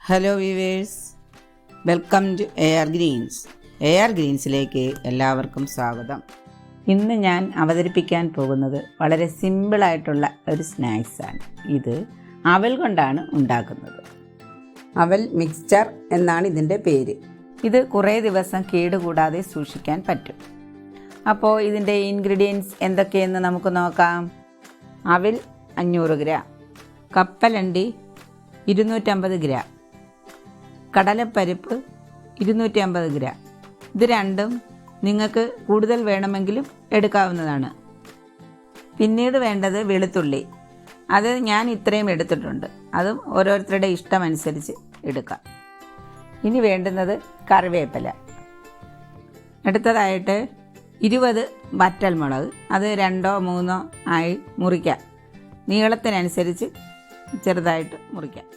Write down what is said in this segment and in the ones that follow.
Hello viewers, welcome to AR greens. AR ഗ്രീൻസിലേക്ക് എല്ലാവർക്കും സ്വാഗതം. ഇന്ന് ഞാൻ അവതരിപ്പിക്കാൻ പോകുന്നത് വളരെ സിമ്പിളായിട്ടുള്ള ഒരു സ്നാക്സാണ്. ഇത് അവൽ കൊണ്ടാണ് ഉണ്ടാക്കുന്നത്. അവൽ മിക്സ്ചർ എന്നാണ് ഇതിൻ്റെ പേര്. ഇത് കുറേ ദിവസം കേടുകൂടാതെ സൂക്ഷിക്കാൻ പറ്റും. അപ്പോൾ ഇതിൻ്റെ ഇൻഗ്രീഡിയൻസ് എന്തൊക്കെയെന്ന് നമുക്ക് നോക്കാം. അവൽ 500 ഗ്രാം, കപ്പലണ്ടി 250 ഗ്രാം, കടലപ്പരിപ്പ് 250 ഗ്രാം. ഇത് രണ്ടും നിങ്ങൾക്ക് കൂടുതൽ വേണമെങ്കിലും എടുക്കാവുന്നതാണ്. പിന്നീട് വേണ്ടത് വെളുത്തുള്ളി. അത് ഞാൻ ഇത്രയും എടുത്തിട്ടുണ്ട്. അതും ഓരോരുത്തരുടെ ഇഷ്ടമനുസരിച്ച് എടുക്കാം. ഇനി വേണ്ടുന്നത് കറിവേപ്പില. അടുത്തതായിട്ട് 20 വറ്റൽമുളക്. അത് 2 or 3 ആയി മുറിക്കാം. നീളത്തിനനുസരിച്ച് ചെറുതായിട്ട് മുറിക്കാം.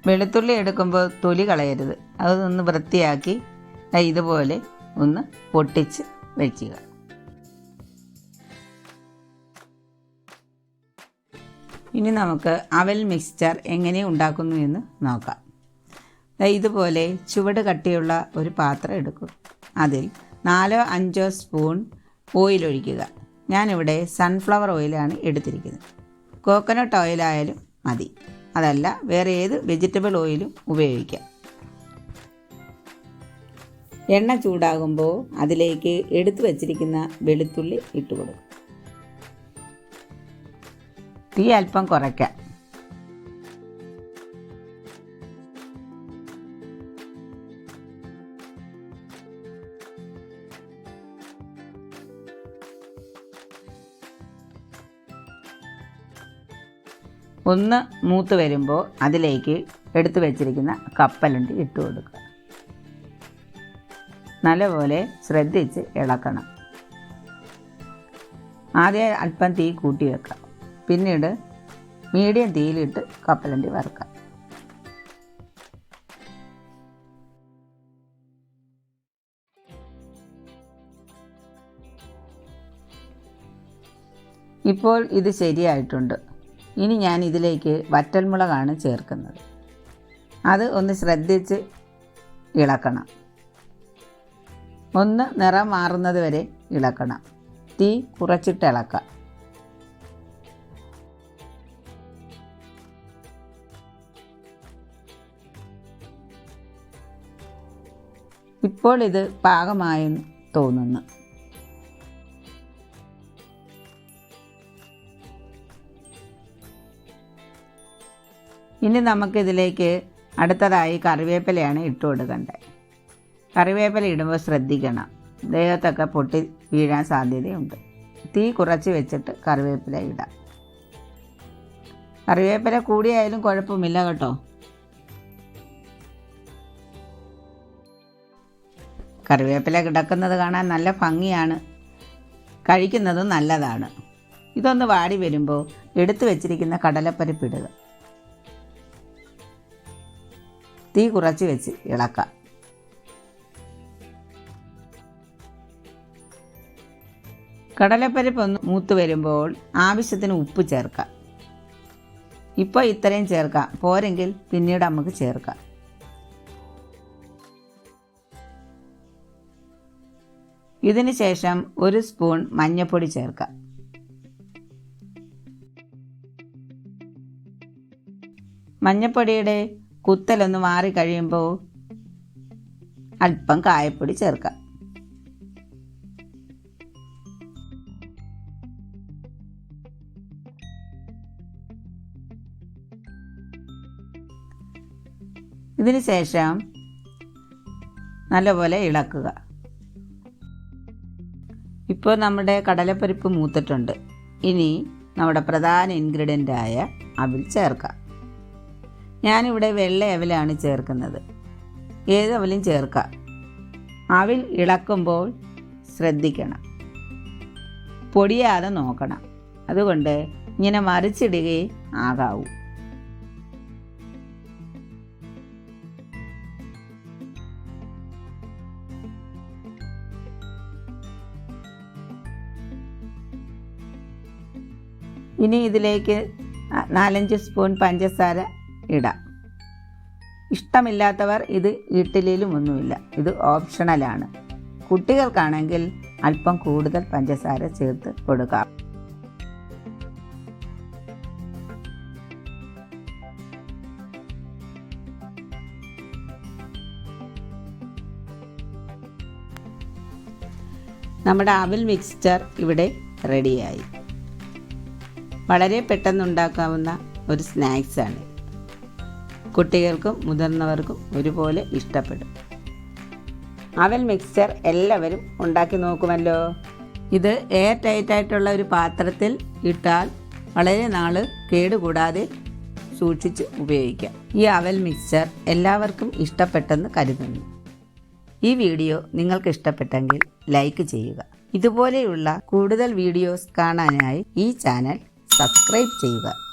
വെളുത്തുള്ളി എടുക്കുമ്പോൾ തൊലി കളയരുത്. അതൊന്ന് വൃത്തിയാക്കി ഇതുപോലെ ഒന്ന് പൊട്ടിച്ച് വയ്ക്കുക. ഇനി നമുക്ക് അവൽ മിക്സ്ചർ എങ്ങനെ ഉണ്ടാക്കുന്നു എന്ന് നോക്കാം. ഇതുപോലെ ചുവട് കട്ടിയുള്ള ഒരു പാത്രം എടുക്കുക. അതിൽ 4-5 സ്പൂൺ ഓയിൽ ഒഴിക്കുക. ഞാനിവിടെ സൺഫ്ലവർ ഓയിലാണ് എടുത്തിരിക്കുന്നത്. കോക്കനട്ട് ഓയിലായാലും മതി. അതല്ല വേറെ ഏത് വെജിറ്റബിൾ ഓയിലും ഉപയോഗിക്കാം. എണ്ണ ചൂടാകുമ്പോൾ അതിലേക്ക് എടുത്തു വച്ചിരിക്കുന്ന വെളുത്തുള്ളി ഇട്ട് കൊടുക്കും. തീ അല്പം കുറയ്ക്കാം. ഒന്ന് മൂത്ത് വരുമ്പോൾ അതിലേക്ക് എടുത്തു വച്ചിരിക്കുന്ന കപ്പലണ്ടി ഇട്ട് കൊടുക്കുക. നല്ലപോലെ ശ്രദ്ധിച്ച് ഇളക്കണം. ആദ്യം അല്പം തീ കൂട്ടി വെക്കാം. പിന്നീട് മീഡിയം തീയിലിട്ട് കപ്പലണ്ടി വറുക്കാം. ഇപ്പോൾ ഇത് ശരിയായിട്ടുണ്ട്. ഇനി ഞാൻ ഇതിലേക്ക് വറ്റൽമുളകാണ് ചേർക്കുന്നത്. അത് ഒന്ന് ശ്രദ്ധിച്ച് ഇളക്കണം. ഒന്ന് നിറം മാറുന്നത് വരെ ഇളക്കണം. തീ കുറച്ചിട്ട് ഇളക്കാം. ഇപ്പോൾ ഇത് പാകമായെന്ന് തോന്നുന്നു. ഇനി നമുക്കിതിലേക്ക് അടുത്തതായി കറിവേപ്പിലയാണ് ഇട്ട് കൊടുക്കേണ്ടത്. കറിവേപ്പില ഇടുമ്പോൾ ശ്രദ്ധിക്കണം. ദേഹത്തൊക്കെ പൊട്ടി വീഴാൻ സാധ്യതയുണ്ട്. തീ കുറച്ച് വെച്ചിട്ട് കറിവേപ്പില ഇടാം. കറിവേപ്പില കൂടിയായാലും കുഴപ്പമില്ല കേട്ടോ. കറിവേപ്പില കിടക്കുന്നത് കാണാൻ നല്ല ഭംഗിയാണ്. കഴിക്കുന്നതും നല്ലതാണ്. ഇതൊന്ന് വാടി വരുമ്പോൾ എടുത്തു വെച്ചിരിക്കുന്ന കടലപ്പരിപ്പ് ഇടുക. തീ കുറച്ച് വെച്ച് ഇളക്കാം. കടലപ്പരിപ്പ് ഒന്ന് മൂത്ത് വരുമ്പോൾ ആവശ്യത്തിന് ഉപ്പ് ചേർക്കാം. ഇപ്പോൾ ഇത്രയും ചേർക്കാം. പോരെങ്കിൽ പിന്നീട് നമുക്ക് ചേർക്കാം. ഇതിന് ശേഷം 1 സ്പൂൺ മഞ്ഞൾപ്പൊടി ചേർക്കാം. മഞ്ഞൾപ്പൊടിയുടെ കുത്തലൊന്ന് മാറി കഴിയുമ്പോൾ അല്പം കായപ്പൊടി ചേർക്കാം. ഇതിന് ശേഷം നല്ലപോലെ ഇളക്കുക. ഇപ്പോൾ നമ്മുടെ കടലപ്പരിപ്പ് മൂത്തിട്ടുണ്ട്. ഇനി നമ്മുടെ പ്രധാന ഇൻഗ്രീഡിയൻ്റായ അവിൽ ചേർക്കാം. ഞാനിവിടെ വെള്ള അവിലാണ് ചേർക്കുന്നത്. ഏത് അവലും ചേർക്കാം. അവിൽ ഇളക്കുമ്പോൾ ശ്രദ്ധിക്കണം. പൊടിയാതെ നോക്കണം. അതുകൊണ്ട് ഇങ്ങനെ മറിച്ചിടുകയേ ആകാവൂ. ഇനി ഇതിലേക്ക് 4-5 സ്പൂൺ പഞ്ചസാര ഇടാം. ഇഷ്ടമില്ലാത്തവർ ഇത് ഇഡ്ഡലിയിലും ഒന്നുമില്ല. ഇത് ഓപ്ഷണലാണ്. കുട്ടികൾക്കാണെങ്കിൽ അല്പം കൂടുതൽ പഞ്ചസാര ചേർത്ത് കൊടുക്കാം. നമ്മുടെ അവൽ മിക്സ്ചർ ഇവിടെ റെഡിയായി. വളരെ പെട്ടെന്നുണ്ടാക്കാവുന്ന ഒരു സ്നാക്സാണ്. കുട്ടികൾക്കും മുതിർന്നവർക്കും ഒരുപോലെ ഇഷ്ടപ്പെടും. അവൽ മിക്സ്ചർ എല്ലാവരും ഉണ്ടാക്കി നോക്കുമല്ലോ. ഇത് എയർ ടൈറ്റായിട്ടുള്ള ഒരു പാത്രത്തിൽ ഇട്ടാൽ വളരെ നാൾ കേടുകൂടാതെ സൂക്ഷിച്ച് ഉപയോഗിക്കാം. ഈ അവൽ മിക്സ്ചർ എല്ലാവർക്കും ഇഷ്ടപ്പെട്ടെന്ന് കരുതുന്നു. ഈ വീഡിയോ നിങ്ങൾക്ക് ഇഷ്ടപ്പെട്ടെങ്കിൽ ലൈക്ക് ചെയ്യുക. ഇതുപോലെയുള്ള കൂടുതൽ വീഡിയോസ് കാണാനായി ഈ ചാനൽ സബ്സ്ക്രൈബ് ചെയ്യുക.